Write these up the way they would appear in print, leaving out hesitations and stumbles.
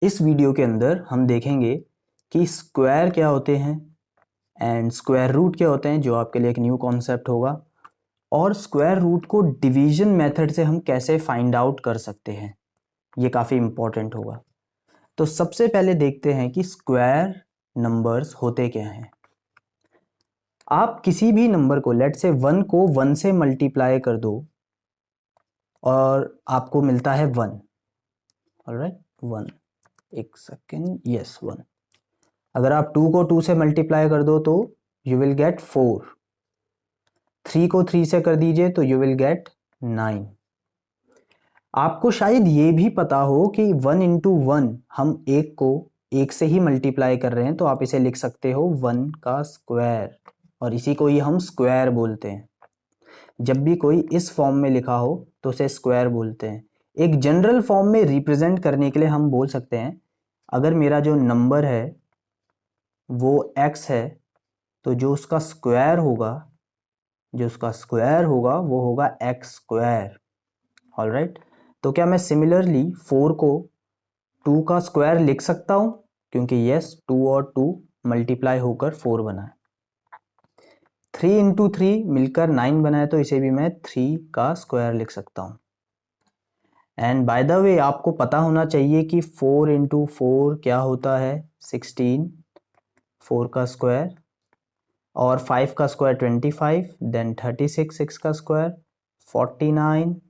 इस वीडियो के अंदर हम देखेंगे कि स्क्वायर क्या होते हैं एंड स्क्वायर रूट क्या होते हैं, जो आपके लिए एक न्यू कॉन्सेप्ट होगा, और स्क्वायर रूट को डिवीजन मेथड से हम कैसे फाइंड आउट कर सकते हैं, ये काफ़ी इम्पोर्टेंट होगा। तो सबसे पहले देखते हैं कि स्क्वायर नंबर्स होते क्या हैं। आप किसी भी नंबर को, लेट से 1 को 1 से मल्टीप्लाई कर दो और आपको मिलता है 1। ऑलराइट, 1, एक सेकेंड, यस 1। अगर आप 2 को 2 से मल्टीप्लाई कर दो तो यू विल गेट 4। 3 को 3 से कर दीजिए तो यू विल गेट 9। आपको शायद ये भी पता हो कि 1 इंटू 1 हम एक को एक से ही मल्टीप्लाई कर रहे हैं, तो आप इसे लिख सकते हो 1 का स्क्वायर, और इसी को ही हम स्क्वायर बोलते हैं। जब भी कोई इस फॉर्म में लिखा हो तो उसे स्क्वायर बोलते हैं। एक जनरल फॉर्म में रिप्रेजेंट करने के लिए हम बोल सकते हैं, अगर मेरा जो नंबर है वो x है तो जो उसका स्क्वायर होगा वो होगा एक्स स्क्वायर। ऑलराइट, तो क्या मैं सिमिलरली 4 को 2 का स्क्वायर लिख सकता हूं, क्योंकि यस 2 और 2 मल्टीप्लाई होकर 4 बना है। 3 इंटू 3 मिलकर 9 बना है, तो इसे भी मैं 3 का स्क्वायर लिख सकता हूं। एंड बाय द वे आपको पता होना चाहिए कि 4 इंटू 4 क्या होता है, 16, 4 का स्क्वायर, और 5 का स्क्वायर 25, देन 36 6 का स्क्वायर 49,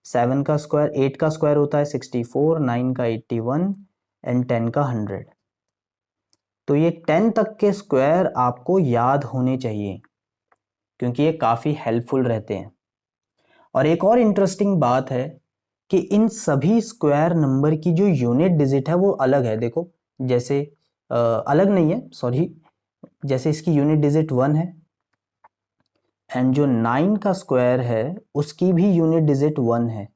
7 का स्क्वायर, 8 का स्क्वायर होता है 64, 9 का 81 एंड 10 का 100। तो ये 10 तक के स्क्वायर आपको याद होने चाहिए, क्योंकि ये काफ़ी हेल्पफुल रहते हैं। और एक और इंटरेस्टिंग बात है कि इन सभी स्क्वायर नंबर की जो यूनिट डिजिट है वो अलग है। देखो, जैसे अलग नहीं है, सॉरी, जैसे इसकी यूनिट डिजिट 1 है, एंड जो 9 का स्क्वायर है उसकी भी यूनिट डिजिट 1 है।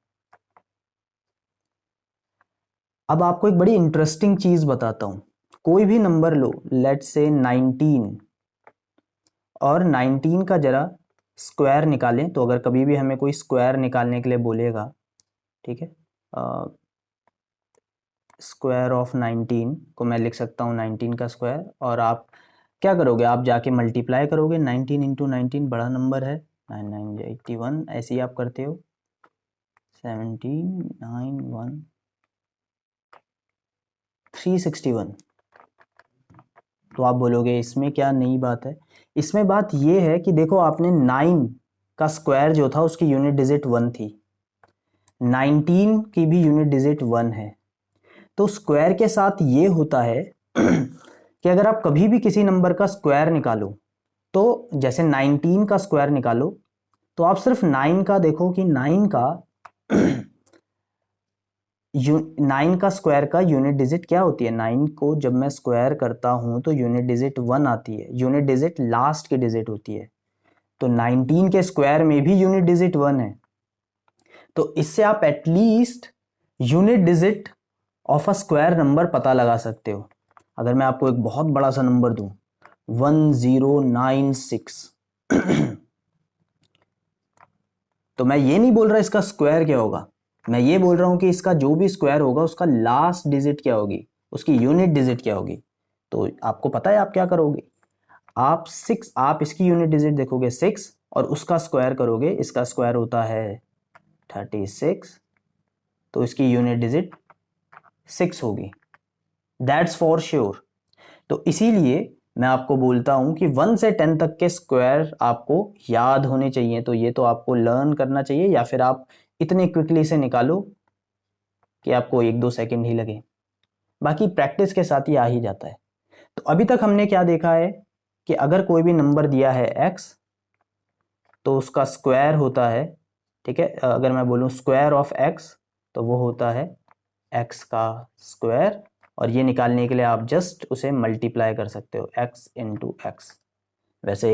अब आपको एक बड़ी इंटरेस्टिंग चीज बताता हूं। कोई भी नंबर लो, लेट से 19, और 19 का जरा स्क्वायर निकालें। तो अगर कभी भी हमें कोई स्क्वायर निकालने के लिए बोलेगा, ठीक है, स्क्वायर ऑफ 19 को मैं लिख सकता हूँ 19 का स्क्वायर, और आप क्या करोगे, आप जाके मल्टीप्लाई करोगे। 19 इंटू 19 बड़ा नंबर है, 9 9 81, ऐसे ही आप करते हो। 17 9 1 361। तो आप बोलोगे इसमें क्या नई बात है। इसमें बात ये है कि देखो, आपने 9 का स्क्वायर जो था उसकी यूनिट डिजिट 1 थी, 19 की भी यूनिट डिजिट 1 है। तो स्क्वायर के साथ ये होता है कि अगर आप कभी भी किसी नंबर का स्क्वायर निकालो, तो जैसे 19 का स्क्वायर निकालो, तो आप सिर्फ 9 का देखो कि 9 का 9 का स्क्वायर का यूनिट डिजिट क्या होती है। 9 को जब मैं स्क्वायर करता हूं तो यूनिट डिजिट 1 आती है, यूनिट डिजिट लास्ट की डिजिट होती है। तो 19 के स्क्वायर में भी यूनिट डिजिट 1 है। तो इससे आप at least unit digit of a square number पता लगा सकते हो। अगर मैं आपको एक बहुत बड़ा सा नंबर दूं, 1096, तो मैं ये नहीं बोल रहा इसका स्क्वायर क्या होगा, मैं ये बोल रहा हूं कि इसका जो भी स्क्वायर होगा उसका लास्ट डिजिट क्या होगी, उसकी यूनिट डिजिट क्या होगी। तो आपको पता है आप क्या करोगे, आप 6, आप इसकी यूनिट डिजिट देखोगे 6 और उसका स्क्वायर करोगे। इसका स्क्वायर होता है 36, तो इसकी यूनिट डिजिट 6 होगी, दैट्स फॉर श्योर। तो इसीलिए मैं आपको बोलता हूं कि 1 से 10 तक के स्क्वायर आपको याद होने चाहिए। तो ये तो आपको लर्न करना चाहिए, या फिर आप इतने क्विकली से निकालो कि आपको 1-2 सेकंड ही लगे। बाकी प्रैक्टिस के साथ ही आ ही जाता है। तो अभी तक हमने क्या देखा है कि अगर कोई भी नंबर दिया है x, तो उसका स्क्वायर होता है, ठीक है, अगर मैं बोलूं स्क्वायर ऑफ x, तो वो होता है x का स्क्वायर, और ये निकालने के लिए आप जस्ट उसे मल्टीप्लाई कर सकते हो, x इंटू एक्स। वैसे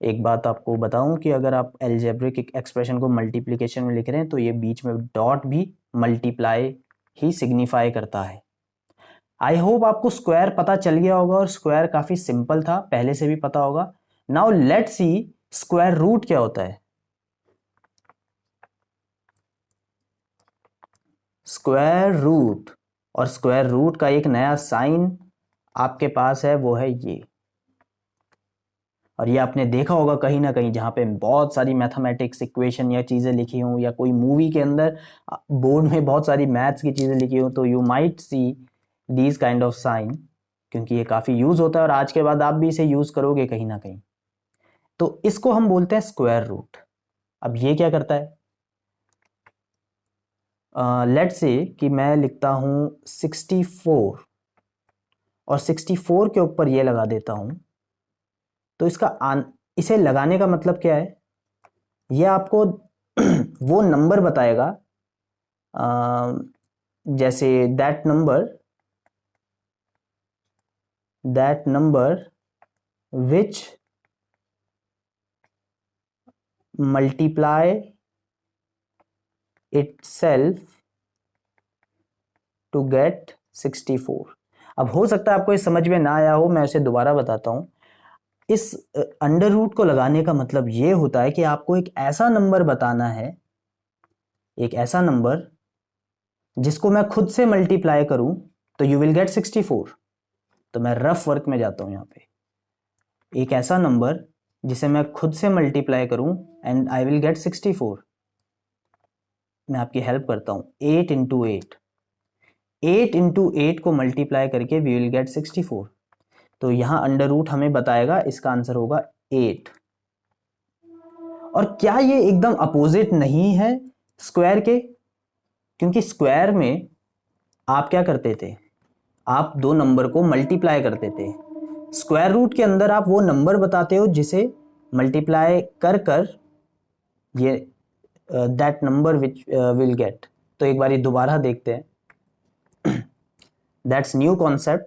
एक बात आपको बताऊं कि अगर आप एल्जेब्रिक एक्सप्रेशन को मल्टीप्लिकेशन में लिख रहे हैं तो ये बीच में डॉट भी मल्टीप्लाई ही सिग्निफाई करता है। आई होप आपको स्क्वायर पता चल गया होगा, और स्क्वायर काफी सिंपल था, पहले से भी पता होगा। Now let's see square root क्या होता है। स्क्वायर रूट और स्क्वायर रूट का एक नया साइन आपके पास है, वो है ये। और ये आपने देखा होगा कहीं ना कहीं, जहाँ पे बहुत सारी मैथमेटिक्स इक्वेशन या चीज़ें लिखी हों, या कोई मूवी के अंदर बोर्ड में बहुत सारी मैथ्स की चीज़ें लिखी हों, तो you might see these kind of sine, क्योंकि ये काफ़ी यूज़ होता है और आज के बाद आप भी इसे यूज़ करोगे कहीं ना कहीं। तो इसको हम बोलते हैं स्क्वायर रूट। अब ये क्या करता है, लेट्स से कि मैं लिखता हूँ 64 और 64 के ऊपर ये लगा देता हूँ, तो इसे लगाने का मतलब क्या है, ये आपको वो नंबर बताएगा, जैसे that number which multiply itself to get 64। अब हो सकता है आपको इस समझ में ना आया हो, मैं इसे दोबारा बताता हूं। इस अंडर रूट को लगाने का मतलब ये होता है कि आपको एक ऐसा नंबर बताना है, एक ऐसा नंबर जिसको मैं खुद से मल्टीप्लाई करूं तो यू विल गेट 64। तो मैं रफ वर्क में जाता हूं, यहां पे एक ऐसा नंबर जिसे मैं खुद से मल्टीप्लाई करूं एंड आई विल गेट 64। मैं आपकी हेल्प करता हूं, 8 इंटू 8 को मल्टीप्लाई करके वी विल गेट 64। तो यहां अंडर रूट हमें बताएगा, इसका आंसर होगा 8। और क्या ये एकदम अपोजिट नहीं है स्क्वायर के? क्योंकि स्क्वायर में आप क्या करते थे, आप दो नंबर को मल्टीप्लाई करते थे। स्क्वायर रूट के अंदर आप वो नंबर बताते हो जिसे मल्टीप्लाई कर कर ये that number which will get. तो एक बार ये दोबारा देखते हैं, दैट्स न्यू कॉन्सेप्ट।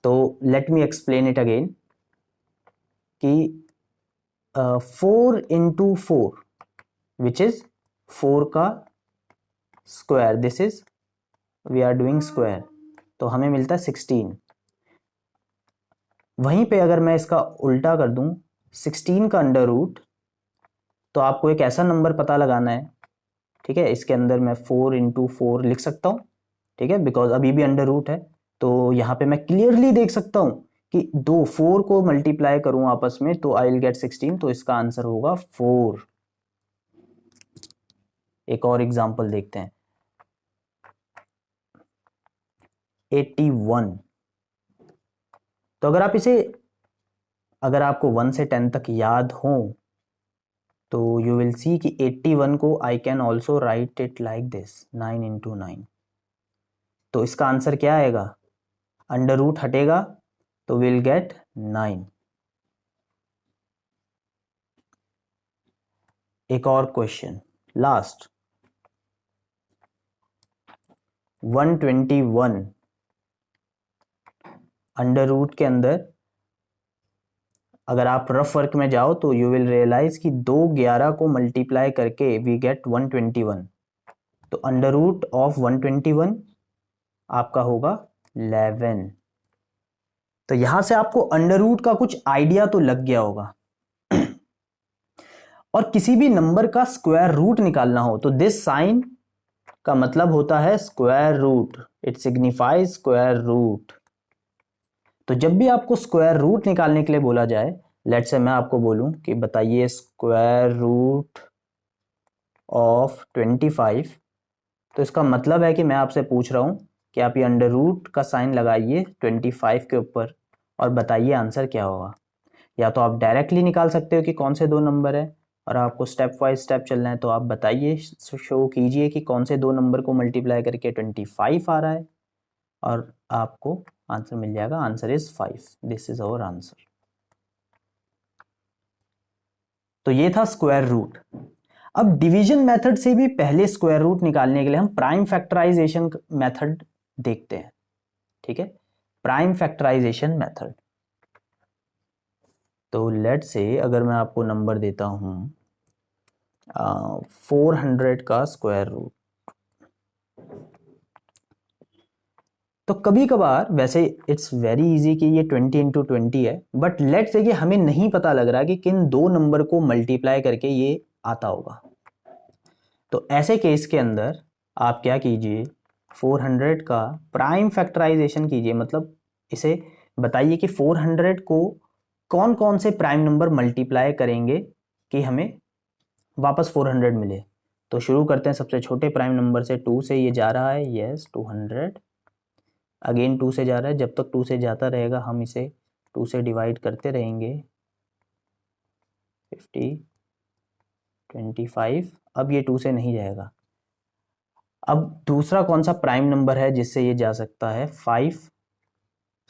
तो let me explain it again कि 4 इंटू 4 विच इज 4 का square, this is we are doing square, तो हमें मिलता है 16। वहीं पे अगर मैं इसका उल्टा कर दूं 16 का अंडर रूट, तो आपको एक ऐसा नंबर पता लगाना है, ठीक है। इसके अंदर मैं 4 इंटू 4 लिख सकता हूं, ठीक है, बिकॉज अभी भी अंडर रूट है। तो यहाँ पे मैं क्लियरली देख सकता हूं कि दो 4 को मल्टीप्लाई करूं आपस में तो आई विल गेट 16, तो इसका आंसर होगा 4। एक और एग्जांपल देखते हैं, 81। तो अगर आपको 1 से 10 तक याद हो तो यू विल सी कि 81 को I can also right it like this, 9 into 9। तो इसका आंसर क्या आएगा, अंडर रूट हटेगा तो विल गेट 9। एक और क्वेश्चन लास्ट, 121 अंडर रूट के अंदर अगर आप रफ वर्क में जाओ तो यू विल रियलाइज कि 2 11 को मल्टीप्लाई करके वी गेट 121। तो अंडर रूट ऑफ 121 आपका होगा 11। तो यहां से आपको अंडर रूट का कुछ आइडिया तो लग गया होगा। और किसी भी नंबर का स्क्वायर रूट निकालना हो तो दिस साइन का मतलब होता है square root, it signifies square root. तो जब भी आपको स्क्वायर रूट निकालने के लिए बोला जाए, लेट्स से मैं आपको बोलूं कि बताइए स्क्वायर रूट ऑफ 25, तो इसका मतलब है कि मैं आपसे पूछ रहा हूं कि आप ये अंडर रूट का साइन लगाइए 25 के ऊपर और बताइए आंसर क्या होगा। या तो आप डायरेक्टली निकाल सकते हो कि कौन से दो नंबर है, और आपको स्टेप वाइज स्टेप चलना है तो आप बताइए, शो कीजिए कि कौन से दो नंबर को मल्टीप्लाई करके 25 आ रहा है, और आपको आंसर मिल जाएगा। Answer is 5, this is our answer. तो ये था स्क्वायर रूट। अब डिवीजन मेथड से भी पहले स्क्वायर रूट निकालने के लिए हम प्राइम फैक्टराइजेशन मेथड देखते हैं, ठीक है, प्राइम फैक्टराइजेशन मेथड। तो लेट से अगर मैं आपको नंबर देता हूं 400 का स्क्वायर रूट, तो कभी कभार वैसे इट्स वेरी इजी कि ये 20 इंटू 20 है, बट लेट से कि हमें नहीं पता लग रहा कि किन दो नंबर को मल्टीप्लाई करके ये आता होगा। तो ऐसे केस के अंदर आप क्या कीजिए, 400 का प्राइम फैक्टराइजेशन कीजिए, मतलब इसे बताइए कि 400 को कौन कौन से प्राइम नंबर मल्टीप्लाई करेंगे कि हमें वापस 400 मिले। तो शुरू करते हैं सबसे छोटे प्राइम नंबर से, 2 से ये जा रहा है, यस 200, अगेन 2 से जा रहा है, जब तक 2 से जाता रहेगा हम इसे 2 से डिवाइड करते रहेंगे, 50, 25, अब ये 2 से नहीं जाएगा। अब दूसरा कौन सा प्राइम नंबर है जिससे ये जा सकता है, 5,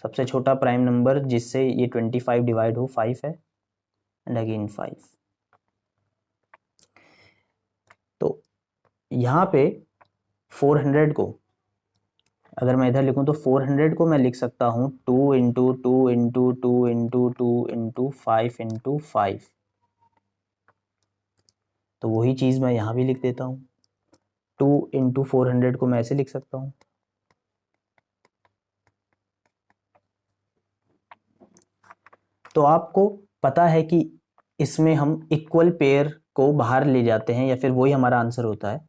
सबसे छोटा प्राइम नंबर जिससे ये 25 डिवाइड हो 5 है, एंड अगेन 5। तो यहाँ पे 400 को अगर मैं इधर लिखूँ तो 400 को मैं लिख सकता हूँ 2 into 2 into 2 into 2 into 5 into 5। तो वही चीज़ मैं यहाँ भी लिख देता हूँ, 2 इंटू 400 को मैं ऐसे लिख सकता हूँ। तो आपको पता है कि इसमें हम इक्वल पेयर को बाहर ले जाते हैं या फिर वही हमारा आंसर होता है।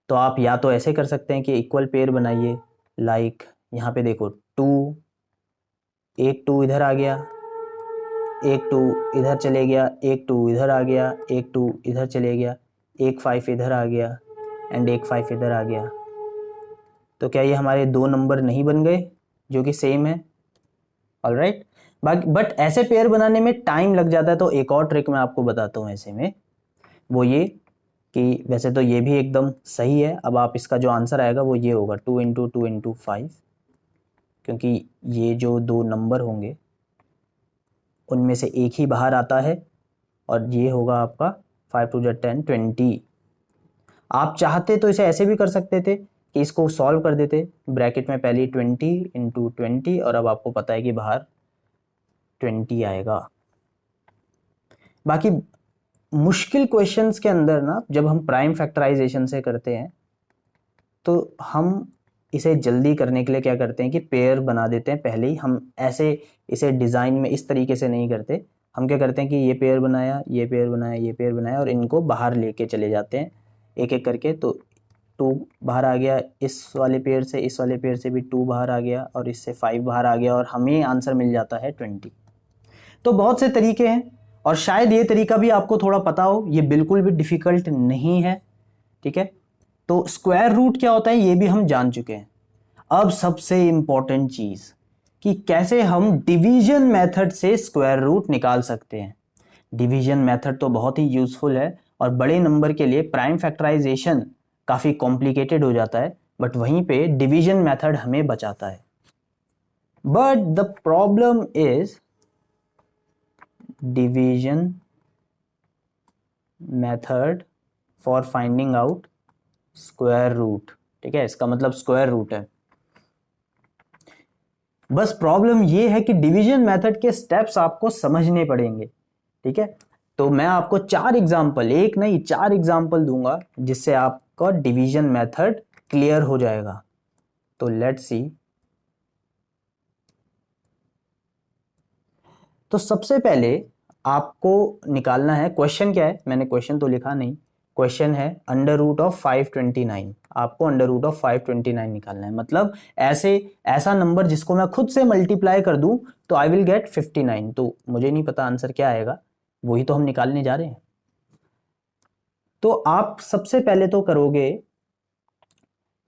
तो आप या तो ऐसे कर सकते हैं कि इक्वल पेयर बनाइए, लाइक यहाँ पे देखो 2, एक 2 इधर आ गया, एक 2 इधर चले गया, एक 2 इधर आ गया, एक 2 इधर चले गया, एक 5 इधर आ गया, एंड एक 5 इधर आ गया। तो क्या ये हमारे दो नंबर नहीं बन गए जो कि सेम है? ऑलराइट, बट ऐसे पेयर बनाने में टाइम लग जाता है। तो एक और ट्रिक मैं आपको बताता हूँ ऐसे में, वो ये कि वैसे तो ये भी एकदम सही है। अब आप इसका जो आंसर आएगा वो ये होगा 2 इंटू 2 इंटू 5, क्योंकि ये जो दो नंबर होंगे उनमें से एक ही बाहर आता है, और ये होगा आपका 5 टू द 10, 20। आप चाहते तो इसे ऐसे भी कर सकते थे कि इसको सॉल्व कर देते, ब्रैकेट में पहले 20 इंटू 20, और अब आपको पता है कि बाहर 20 आएगा। बाकी मुश्किल क्वेश्चंस के अंदर ना, जब हम प्राइम फैक्टराइजेशन से करते हैं तो हम इसे जल्दी करने के लिए क्या करते हैं कि पेयर बना देते हैं पहले ही। हम ऐसे इसे डिज़ाइन में इस तरीके से नहीं करते। हम क्या करते हैं कि ये पेयर बनाया, ये पेयर बनाया, ये पेयर बनाया, और इनको बाहर लेके चले जाते हैं एक एक करके। तो 2 बाहर आ गया, इस वाले पेयर से, इस वाले पेयर से भी 2 बाहर आ गया, और इससे 5 बाहर आ गया, और हमें आंसर मिल जाता है 20। तो बहुत से तरीके हैं, और शायद ये तरीका भी आपको थोड़ा पता हो, ये बिल्कुल भी डिफ़िकल्ट नहीं है, ठीक है। तो स्क्वायर रूट क्या होता है ये भी हम जान चुके हैं। अब सबसे इंपॉर्टेंट चीज कि कैसे हम डिवीजन मेथड से स्क्वायर रूट निकाल सकते हैं। डिवीजन मेथड तो बहुत ही यूजफुल है, और बड़े नंबर के लिए प्राइम फैक्टराइजेशन काफी कॉम्प्लिकेटेड हो जाता है, बट वहीं पे डिवीजन मेथड हमें बचाता है। But the problem is division method for finding out square root, ठीक है, इसका मतलब स्क्वायर रूट है। बस प्रॉब्लम ये है कि डिवीजन मेथड के स्टेप्स आपको समझने पड़ेंगे, ठीक है। तो मैं आपको 4 एग्जाम्पल, एक नहीं 4 एग्जाम्पल दूंगा जिससे आपका डिवीजन मेथड क्लियर हो जाएगा। तो लेट्स सी। तो सबसे पहले आपको निकालना है, क्वेश्चन क्या है, मैंने क्वेश्चन तो लिखा नहीं। क्वेश्चन है अंडर रूट ऑफ 529। आपको अंडर रूट ऑफ 529 निकालना है, मतलब ऐसा नंबर जिसको मैं खुद से मल्टीप्लाई कर दूं तो आई विल गेट 59। तो मुझे नहीं पता आंसर क्या आएगा, वही तो हम निकालने जा रहे हैं। तो आप सबसे पहले तो करोगे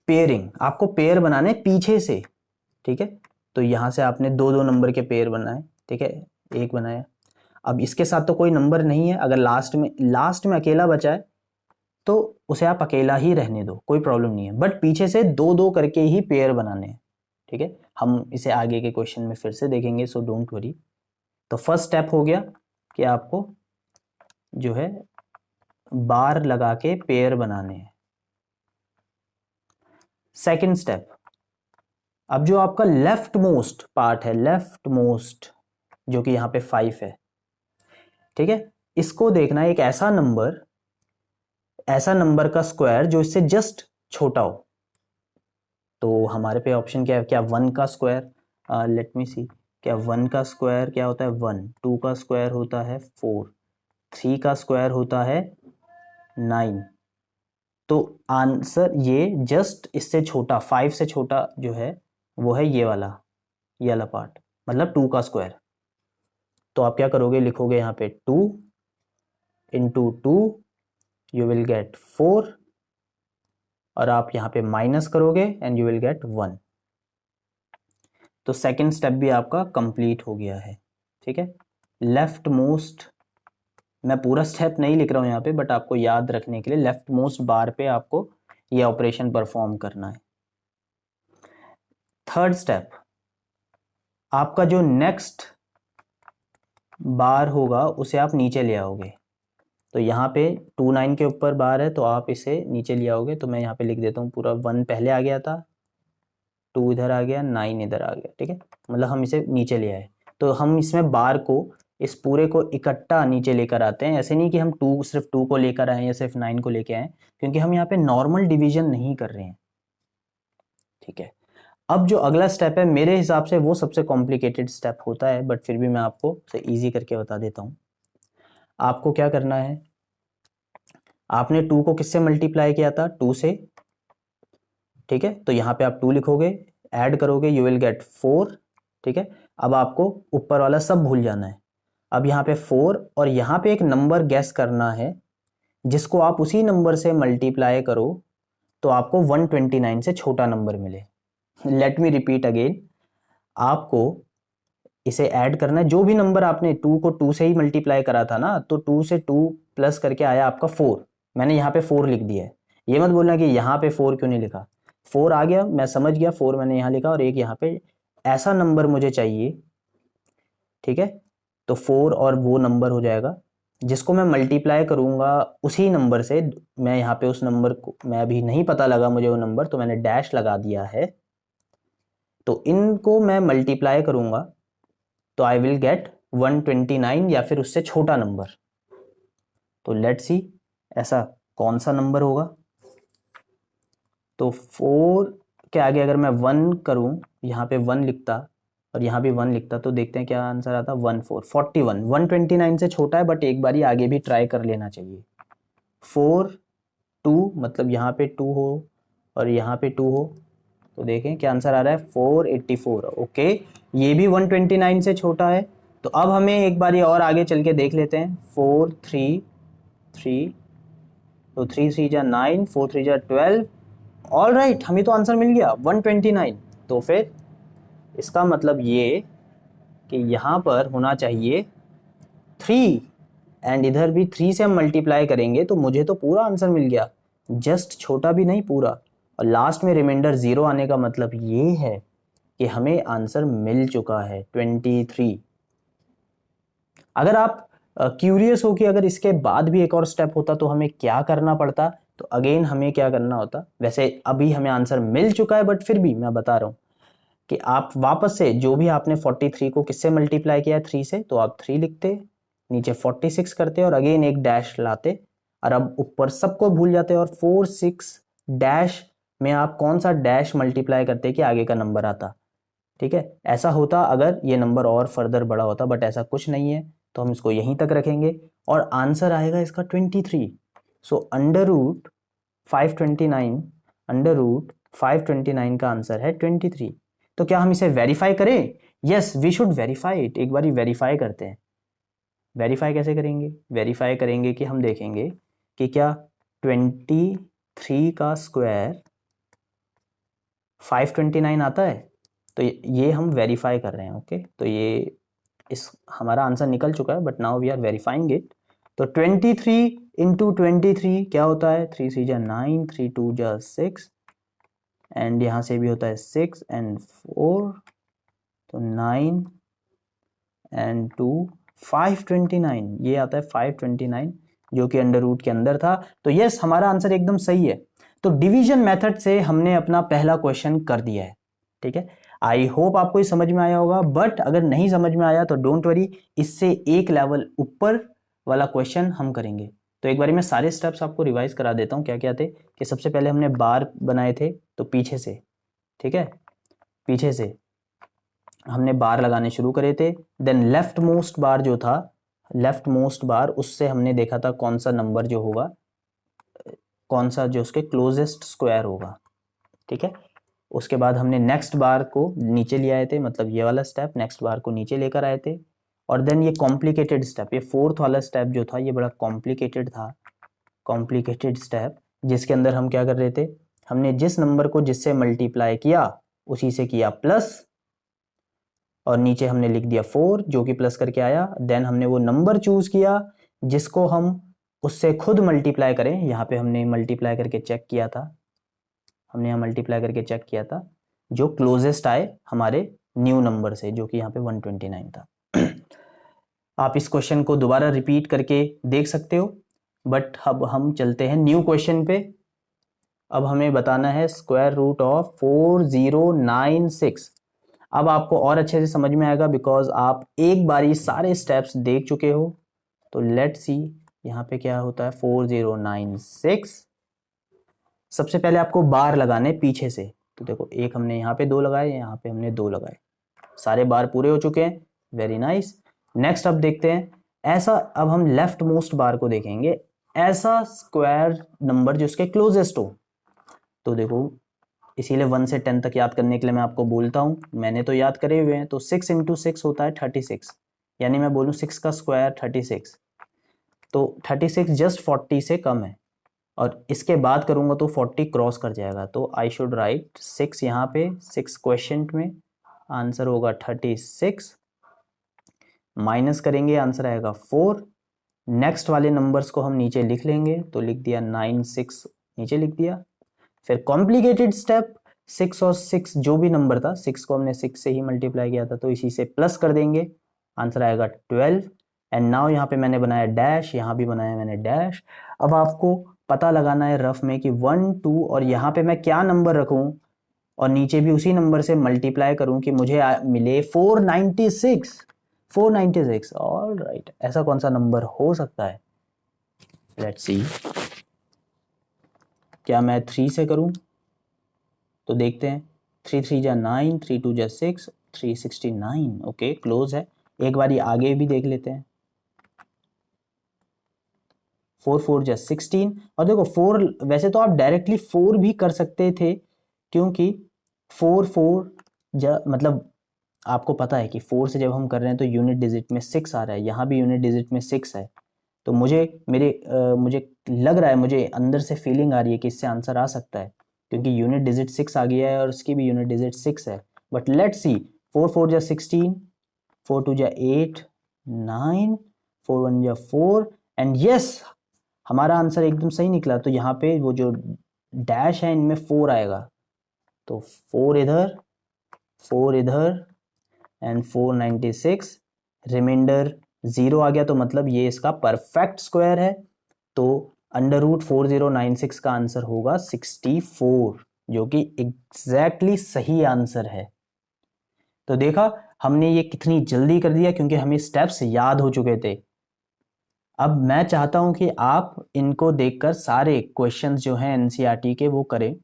पेयरिंग, आपको पेयर बनाने पीछे से, ठीक है। तो यहां से आपने दो दो नंबर के पेयर बनाए, ठीक है, एक बनाया। अब इसके साथ तो कोई नंबर नहीं है, अगर लास्ट में अकेला बचा है तो उसे आप अकेला ही रहने दो, कोई प्रॉब्लम नहीं है, बट पीछे से दो दो करके ही पेयर बनाने हैं, ठीक है। हम इसे आगे के क्वेश्चन में फिर से देखेंगे, सो डोंट वरी। तो फर्स्ट स्टेप हो गया कि आपको जो है बार लगा के पेयर बनाने हैं। सेकंड स्टेप, अब जो आपका लेफ्ट मोस्ट पार्ट है, लेफ्ट मोस्ट जो कि यहां पे 5 है, ठीक है, इसको देखना एक ऐसा नंबर का स्क्वायर जो इससे जस्ट छोटा हो। तो हमारे पे ऑप्शन क्या है, क्या 1 का स्क्वायर, लेट मी सी, क्या 1 का स्क्वायर क्या होता है 1, 2 का स्क्वायर होता है 4, 3 का स्क्वायर होता है 9, तो आंसर ये जस्ट इससे छोटा 5 से छोटा जो है वो है ये वाला पार्ट, मतलब 2 का स्क्वायर। तो आप क्या करोगे, लिखोगे यहाँ पे 2 इंटू 2, यू विल गेट 4, और आप यहाँ पे माइनस करोगे एंड यू विल गेट 1। तो सेकेंड स्टेप भी आपका कंप्लीट हो गया है। ठीक है, लेफ्ट मोस्ट, मैं पूरा स्टेप नहीं लिख रहा हूँ यहाँ पे, बट आपको याद रखने के लिए लेफ्ट मोस्ट बार पे आपको ये ऑपरेशन परफॉर्म करना है। थर्ड स्टेप, आपका जो नेक्स्ट बार होगा उसे आप नीचे ले आओगे। तो यहाँ पे 2 9 के ऊपर बार है, तो आप इसे नीचे ले आओगे। तो मैं यहाँ पे लिख देता हूँ पूरा, 1 पहले आ गया था, 2 इधर आ गया, 9 इधर आ गया। ठीक है, मतलब हम इसे नीचे ले आए। तो हम इसमें बार को, इस पूरे को इकट्ठा नीचे लेकर आते हैं। ऐसे नहीं कि हम सिर्फ 2 को लेकर आए या सिर्फ 9 को लेकर आए, क्योंकि हम यहाँ पे नॉर्मल डिवीजन नहीं कर रहे हैं। ठीक है, अब जो अगला स्टेप है मेरे हिसाब से वो सबसे कॉम्प्लिकेटेड स्टेप होता है, बट फिर भी मैं आपको उसे ईजी करके बता देता हूँ। आपको क्या करना है, आपने 2 को किससे मल्टीप्लाई किया था, 2 से। ठीक है, तो यहाँ पे आप 2 लिखोगे, ऐड करोगे, यू विल गेट 4। ठीक है, अब आपको ऊपर वाला सब भूल जाना है। अब यहाँ पे 4, और यहाँ पे एक नंबर गैस करना है जिसको आप उसी नंबर से मल्टीप्लाई करो तो आपको 129 से छोटा नंबर मिले। लेट मी रिपीट अगेन, आपको इसे ऐड करना है, जो भी नंबर आपने 2 को 2 से ही मल्टीप्लाई करा था ना, तो 2 से 2 प्लस करके आया आपका 4। मैंने यहाँ पे 4 लिख दिया है, ये मत बोलना कि यहाँ पे 4 क्यों नहीं लिखा। 4 आ गया, मैं समझ गया, 4 मैंने यहाँ लिखा, और एक यहाँ पे ऐसा नंबर मुझे चाहिए। ठीक है, तो 4 और वो नंबर हो जाएगा जिसको मैं मल्टीप्लाई करूंगा उसी नंबर से। मैं यहाँ पे उस नंबर को, मैं अभी नहीं पता लगा मुझे वो नंबर, तो मैंने डैश लगा दिया है। तो इनको मैं मल्टीप्लाई करूंगा तो आई विल गेट 129 या फिर उससे छोटा नंबर। तो लेट्स सी ऐसा कौन सा नंबर होगा। तो 4 के आगे अगर मैं 1 करूं, यहाँ पे 1 लिखता और यहाँ भी 1 लिखता, तो देखते हैं क्या आंसर आता। 41 129 से छोटा है, बट एक बारी आगे भी ट्राई कर लेना चाहिए। 4 2, मतलब यहाँ पे 2 हो और यहाँ पे 2 हो, तो देखें क्या आंसर आ रहा है, 484। ओके, ये भी 129 से छोटा है। तो अब हमें एक बारी और आगे चल के देख लेते हैं। 4 3 3, तो 3 3 जा 9, 4 3 जा 12। ऑल राइट, हमें तो आंसर मिल गया 129। तो फिर इसका मतलब ये कि यहाँ पर होना चाहिए 3, एंड इधर भी 3 से हम मल्टीप्लाई करेंगे तो मुझे तो पूरा आंसर मिल गया, जस्ट छोटा भी नहीं, पूरा। और लास्ट में रिमाइंडर 0 आने का मतलब ये है कि हमें आंसर मिल चुका है 23। अगर आप क्यूरियस हो कि अगर इसके बाद भी एक और स्टेप होता तो हमें क्या करना पड़ता, तो अगेन हमें क्या करना होता, वैसे अभी हमें आंसर मिल चुका है, बट फिर भी मैं बता रहा हूँ कि आप वापस से जो भी आपने 43 को किससे मल्टीप्लाई किया है, 3 से, तो आप 3 लिखते, नीचे 46 करते और अगेन एक डैश लाते, और अब ऊपर सबको भूल जाते और 4 6 डैश में आप कौन सा डैश मल्टीप्लाई करते कि आगे का नंबर आता। ठीक है, ऐसा होता अगर ये नंबर और फर्दर बड़ा होता, बट ऐसा कुछ नहीं है, तो हम इसको यहीं तक रखेंगे और आंसर आएगा इसका 23। So under root 529, under root 529 का आंसर है 23। तो क्या हम इसे वेरीफाई करें? Yes, we should verify it. एक बार वेरीफाई करते हैं। वेरीफाई कैसे करेंगे? वेरीफाई करेंगे कि हम देखेंगे कि क्या 23 का स्क्वायर 529 आता है। तो ये हम वेरीफाई कर रहे हैं। ओके, तो ये इस हमारा आंसर निकल चुका है, but now we are verifying it. तो 23 इंटू 23 क्या होता है, 3 3 जा 9, 3 2 जा 6, एंड यहाँ से भी होता है 6 एंड 4, तो 9 एंड 2 529, ये आता है 529 जो कि अंडर रूट के अंदर था। तो यस, हमारा आंसर एकदम सही है। तो डिवीजन मेथड से हमने अपना पहला क्वेश्चन कर दिया है। ठीक है, आई होप आपको ये समझ में आया होगा, बट अगर नहीं समझ में आया तो डोंट वरी, इससे एक लेवल ऊपर वाला क्वेश्चन हम करेंगे। तो एक बारी मैं सारे स्टेप्स आपको रिवाइज करा देता हूँ क्या क्या थे। कि सबसे पहले हमने बार बनाए थे, तो पीछे से, ठीक है, पीछे से हमने बार लगाने शुरू करे थे। देन लेफ्ट मोस्ट बार जो था, लेफ्ट मोस्ट बार, उससे हमने देखा था कौन सा नंबर जो होगा, कौन सा जो उसके क्लोजेस्ट स्क्वायर होगा। ठीक है, उसके बाद हमने नेक्स्ट बार को नीचे ले आए थे, मतलब ये वाला स्टेप, नेक्स्ट बार को नीचे लेकर आए थे। और देन ये कॉम्प्लिकेटेड स्टेप, ये फोर्थ वाला स्टेप जो था ये बड़ा कॉम्प्लिकेटेड था, कॉम्प्लिकेटेड स्टेप, जिसके अंदर हम क्या कर रहे थे, हमने जिस नंबर को जिससे मल्टीप्लाई किया उसी से किया प्लस, और नीचे हमने लिख दिया 4 जो कि प्लस करके आया। देन हमने वो नंबर चूज किया जिसको हम उससे खुद मल्टीप्लाई करें, यहाँ पे हमने मल्टीप्लाई करके चेक किया था, हमने यहाँ मल्टीप्लाई करके चेक किया था, जो क्लोजेस्ट आए हमारे न्यू नंबर से, जो कि यहाँ पे 129 था। आप इस क्वेश्चन को दोबारा रिपीट करके देख सकते हो, बट अब हम चलते हैं न्यू क्वेश्चन पे। अब हमें बताना है स्क्वायर रूट ऑफ 4096। अब आपको और अच्छे से समझ में आएगा बिकॉज आप एक बार ये सारे स्टेप्स देख चुके हो। तो लेट्स सी यहाँ पे क्या होता है 4096। सबसे पहले आपको बार लगाने पीछे से, तो देखो एक हमने यहाँ पे 2 लगाए, यहाँ पे हमने 2 लगाए, सारे बार पूरे हो चुके हैं, वेरी नाइस। नेक्स्ट अब देखते हैं ऐसा, अब हम लेफ्ट मोस्ट बार को देखेंगे, ऐसा स्क्वायर नंबर जो उसके क्लोजेस्ट हो। तो देखो इसीलिए 1 से 10 तक याद करने के लिए मैं आपको बोलता हूँ, मैंने तो याद करे हुए हैं। तो 6 × 6 होता है 36, यानी मैं बोलूँ 6 का स्क्वायर 36, तो 36 जस्ट 40 से कम है, और इसके बाद करूँगा तो 40 क्रॉस कर जाएगा। तो आई शुड राइट 6 यहाँ पे, 6 क्वेश्चन में, आंसर होगा 36, माइनस करेंगे आंसर आएगा 4। नेक्स्ट वाले नंबर्स को हम नीचे लिख लेंगे, तो लिख दिया 9 6 नीचे लिख दिया। फिर कॉम्प्लिकेटेड स्टेप, 6 और 6 जो भी नंबर था, 6 को हमने 6 से ही मल्टीप्लाई किया था, तो इसी से प्लस कर देंगे, आंसर आएगा 12। एंड नाउ यहाँ पे मैंने बनाया डैश, यहाँ भी बनाया मैंने डैश। अब आपको पता लगाना है रफ में कि 1 2 और यहाँ पे मैं क्या नंबर रखूँ और नीचे भी उसी नंबर से मल्टीप्लाई करूँ कि मुझे मिले 496। 496 ऑल राइट, ऐसा कौन सा नंबर हो सकता है, लेट्स सी। क्या मैं 3 से करूं, तो देखते हैं, 3 3 जा 9, 3 2 जा 6, 369, ओके क्लोज है। एक बार ये आगे भी देख लेते हैं, 4 4 जा 16, और देखो 4 वैसे तो आप डायरेक्टली 4 भी कर सकते थे, क्योंकि 4 4 जा मतलब आपको पता है कि 4 से जब हम कर रहे हैं तो यूनिट डिजिट में 6 आ रहा है, यहाँ भी यूनिट डिजिट में 6 है। तो मुझे मुझे लग रहा है, मुझे अंदर से फीलिंग आ रही है कि इससे आंसर आ सकता है, क्योंकि यूनिट डिजिट 6 आ गया है और उसकी भी यूनिट डिजिट 6 है। बट लेट्स सी, 4 4 जा 16, 4 2 जा 8 9, 4 1 जा 4, एंड यस हमारा आंसर एकदम सही निकला। तो यहाँ पे वो जो डैश है इनमें 4 आएगा, तो 4 इधर, 4 इधर, एंड 496, रिमाइंडर 0 आ गया, तो मतलब ये इसका परफेक्ट स्क्वायर है। तो अंडर रूट 4096 का आंसर होगा 64, जो कि एग्जैक्टली सही आंसर है। तो देखा हमने ये कितनी जल्दी कर दिया, क्योंकि हमें स्टेप्स याद हो चुके थे। अब मैं चाहता हूं कि आप इनको देखकर सारे क्वेश्चंस जो हैं एनसीईआरटी के वो करें,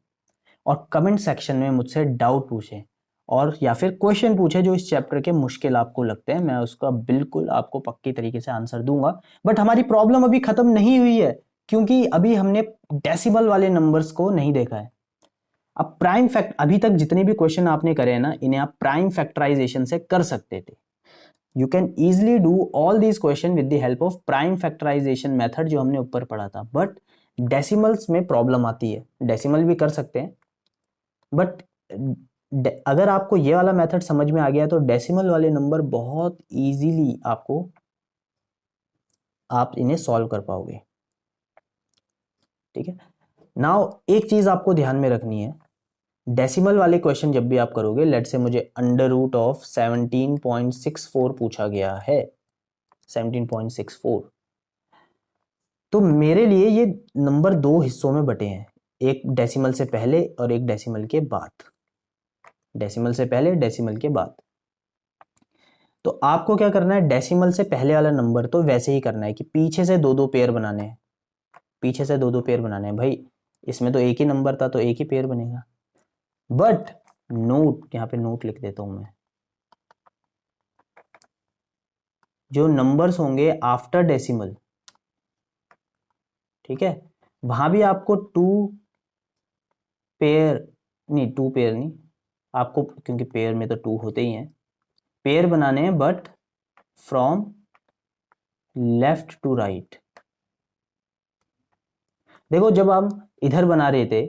और कमेंट सेक्शन में मुझसे डाउट पूछें, और या फिर क्वेश्चन पूछे जो इस चैप्टर के मुश्किल आपको लगते हैं, मैं उसका बिल्कुल आपको पक्की तरीके से आंसर दूंगा। बट हमारी प्रॉब्लम अभी खत्म नहीं हुई है, क्योंकि अभी हमने डेसिमल वाले नंबर्स को नहीं देखा है। अब प्राइम फैक्ट, अभी तक जितने भी क्वेश्चन आपने करे हैं ना, इन्हें आप प्राइम फैक्टराइजेशन से कर सकते थे। You can easily do all these question with the help of prime factorization method जो हमने ऊपर पढ़ा था। बट डेसिमल्स में प्रॉब्लम आती है, डेसिमल भी कर सकते हैं, बट अगर आपको ये वाला मेथड समझ में आ गया तो डेसिमल वाले नंबर बहुत इजीली आप इन्हें सॉल्व कर पाओगे। ठीक है, नाउ एक चीज आपको ध्यान में रखनी है, डेसिमल वाले क्वेश्चन जब भी आप करोगे, लेट से मुझे अंडर रूट ऑफ 17.64 पूछा गया है, 17.64, तो मेरे लिए ये नंबर 2 हिस्सों में बटे हैं, एक डेसिमल से पहले और एक डेसिमल के बाद, डेसिमल से पहले डेसिमल के बाद। तो आपको क्या करना है, डेसिमल से पहले वाला नंबर तो वैसे ही करना है कि पीछे से 2 2 पेयर बनाने हैं, पीछे से 2 2 पेयर बनाने हैं। भाई इसमें तो एक ही नंबर था तो एक ही पेयर बनेगा। बट नोट, यहाँ पे नोट लिख देता हूं मैं, जो नंबर्स होंगे आफ्टर डेसिमल, ठीक है, वहां भी आपको टू पेयर नहीं आपको, क्योंकि पेयर में तो टू होते ही हैं, पेयर बनाने हैं but from left to right. देखो जब हम इधर बना रहे थे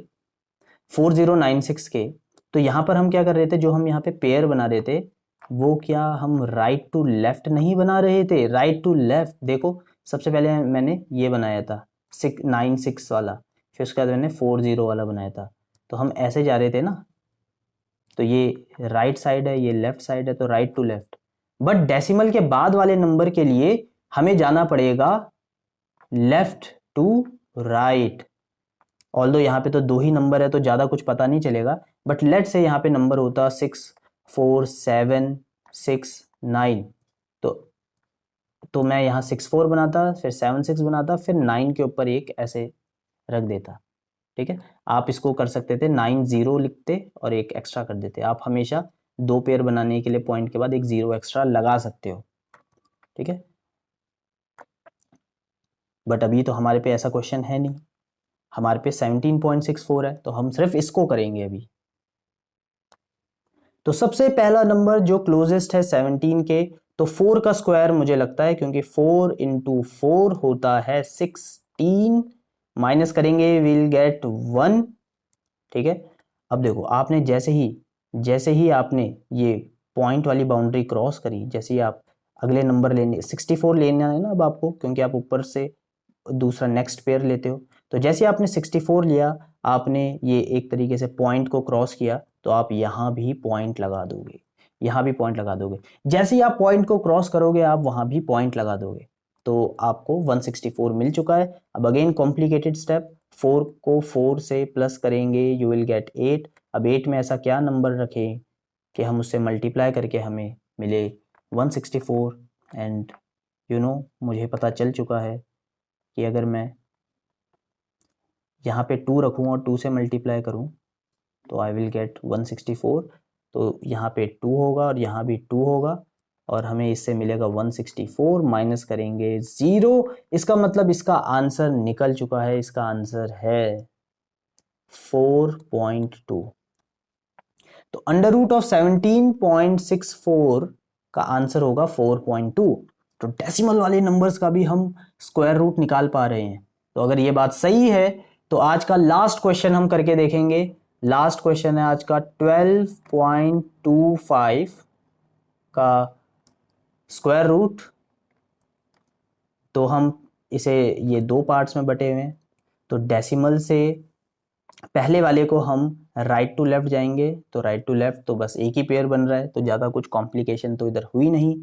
4096 के, तो यहां पर हम क्या कर रहे थे, जो हम यहाँ पे पेयर बना रहे थे वो क्या हम राइट टू लेफ्ट नहीं बना रहे थे? राइट टू लेफ्ट देखो, सबसे पहले मैंने ये बनाया था 696 वाला, फिर उसके बाद मैंने 40 वाला बनाया था, तो हम ऐसे जा रहे थे ना, तो ये राइट साइड है, ये लेफ्ट साइड है, तो right to left. But decimal के बाद वाले नंबर के लिए हमें जाना पड़ेगा लेफ्ट टू राइट। ऑल्दो यहाँ पे तो दो ही नंबर है तो ज़्यादा कुछ पता नहीं चलेगा, बट लेट से यहाँ पे नंबर होता 64769, तो मैं यहाँ 64 बनाता, फिर 76 बनाता, फिर 9 के ऊपर एक ऐसे रख देता। ठीक है, आप इसको कर सकते थे 90 लिखते और एक एक्स्ट्रा कर देते। आप हमेशा दो पेयर बनाने के लिए पॉइंट के बाद एक जीरो एक्स्ट्रा लगा सकते हो। ठीक है, बट अभी तो हमारे पे ऐसा क्वेश्चन है नहीं, हमारे पे 17.64 है, तो हम सिर्फ इसको करेंगे अभी। तो सबसे पहला नंबर जो क्लोजेस्ट है 17 के, तो 4 का स्क्वायर मुझे लगता है, क्योंकि 4 इंटू 4 होता है 16, माइनस करेंगे विल गेट 1। ठीक है, अब देखो आपने जैसे ही आपने ये पॉइंट वाली बाउंड्री क्रॉस करी, जैसे ही आप अगले नंबर लेने 64 लेना है ना अब आपको, क्योंकि आप ऊपर से दूसरा नेक्स्ट पेयर लेते हो, तो जैसे आपने 64 लिया, आपने ये एक तरीके से पॉइंट को क्रॉस किया, तो आप यहाँ भी पॉइंट लगा दोगे, यहाँ भी पॉइंट लगा दोगे। जैसे ही आप पॉइंट को क्रॉस करोगे आप वहाँ भी पॉइंट लगा दोगे, तो आपको 164 मिल चुका है। अब अगेन कॉम्प्लिकेटेड स्टेप, 4 को 4 से प्लस करेंगे यू विल गेट 8। अब 8 में ऐसा क्या नंबर रखें कि हम उससे मल्टीप्लाई करके हमें मिले 164, एंड मुझे पता चल चुका है कि अगर मैं यहाँ पे 2 रखूँ और 2 से मल्टीप्लाई करूँ तो आई विल गेट 164। तो यहाँ पे 2 होगा और यहाँ भी 2 होगा, और हमें इससे मिलेगा 164, माइनस करेंगे 0। इसका मतलब इसका आंसर निकल चुका है, इसका आंसर है 4.2। तो अंडर रूट ऑफ 17.64 का आंसर होगा 4.2। तो डेसिमल वाले नंबर्स का भी हम स्क्वायर रूट निकाल पा रहे हैं। तो अगर ये बात सही है तो आज का लास्ट क्वेश्चन हम करके देखेंगे। लास्ट क्वेश्चन है आज का 12.25 का स्क्वायर रूट। तो हम इसे, ये दो पार्ट्स में बटे हुए हैं, तो डेसिमल से पहले वाले को हम राइट टू लेफ्ट जाएंगे, तो राइट टू लेफ्ट तो बस एक ही पेयर बन रहा है, तो ज़्यादा कुछ कॉम्प्लिकेशन तो इधर हुई नहीं।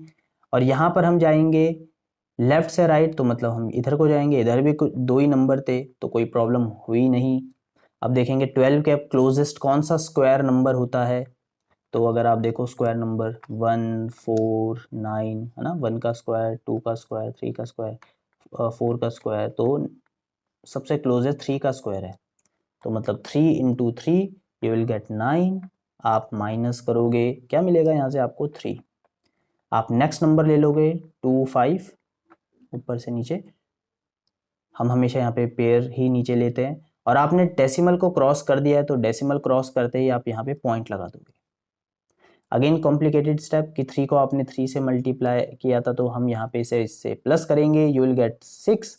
और यहाँ पर हम जाएंगे लेफ्ट से राइट, तो मतलब हम इधर को जाएंगे, इधर भी कुछ दो ही नंबर थे तो कोई प्रॉब्लम हुई नहीं। अब देखेंगे 12 के क्लोजेस्ट कौन सा स्क्वायर नंबर होता है। तो अगर आप देखो स्क्वायर नंबर 1 4 9 है ना, 1 का स्क्वायर, 2 का स्क्वायर, 3 का स्क्वायर, 4 का स्क्वायर, तो सबसे क्लोजेस्ट 3 का स्क्वायर है, तो मतलब 3 इंटू 3 यू विल गेट 9। आप माइनस करोगे, क्या मिलेगा यहाँ से आपको 3। आप नेक्स्ट नंबर ले लोगे 2 5, ऊपर से नीचे, हम हमेशा यहाँ पे पेयर ही नीचे लेते हैं, और आपने डेसिमल को क्रॉस कर दिया है, तो डेसिमल क्रॉस करते ही आप यहाँ पे पॉइंट लगा दोगे। अगेन कॉम्प्लिकेटेड स्टेप कि 3 को आपने 3 से मल्टीप्लाई किया था, तो हम यहाँ पे इसे इससे प्लस करेंगे, यू विल गेट 6।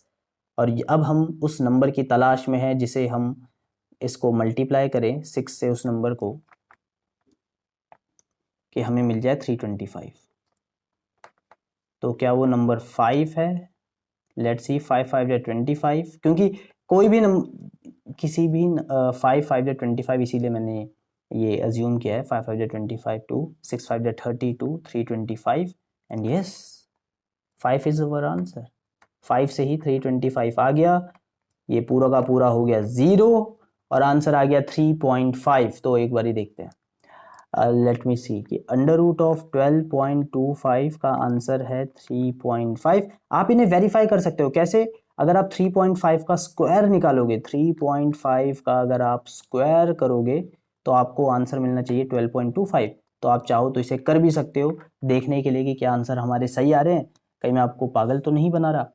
और अब हम उस नंबर की तलाश में है जिसे हम इसको मल्टीप्लाई करें 6 से उस नंबर को, कि हमें मिल जाए 325। तो क्या वो नंबर 5 है? लेट्स सी, 5 5 या 25, क्योंकि कोई भी किसी भी 5 5 या 25, इसीलिए मैंने ये अज्यूम किया है 5 5 या 25 2 6 5 या 32 325, and yes 5 is our answer. 5 से ही 325 आ गया, ये पूरा का पूरा हो गया 0 और आंसर आ गया 3.5। तो एक बार ही देखते हैं, लेट मी सी कि अंडर रूट ऑफ 12.25 का आंसर है 3.5। आप इन्हें वेरीफाई कर सकते हो कैसे? अगर आप 3.5 का स्क्वायर निकालोगे, 3.5 का अगर आप स्क्वायर करोगे तो आपको आंसर मिलना चाहिए 12.25। तो आप चाहो तो इसे कर भी सकते हो देखने के लिए कि क्या आंसर हमारे सही आ रहे हैं, कहीं मैं आपको पागल तो नहीं बना रहा।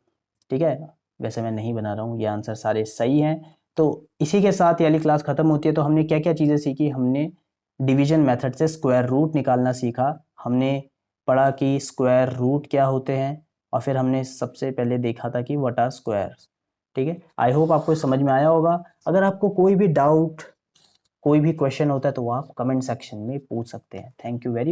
ठीक है, वैसे मैं नहीं बना रहा हूँ, ये आंसर सारे सही हैं। तो इसी के साथ ये वाली क्लास ख़त्म होती है। तो हमने क्या क्या चीज़ें सीखी? हमने डिवीजन मेथड से स्क्वायर रूट निकालना सीखा, हमने पढ़ा कि स्क्वायर रूट क्या होते हैं, और फिर हमने सबसे पहले देखा था कि व्हाट आर स्क्वायर्स। ठीक है, आई होप आपको समझ में आया होगा। अगर आपको कोई भी डाउट, कोई भी क्वेश्चन होता है तो वो आप कमेंट सेक्शन में पूछ सकते हैं। Thank you very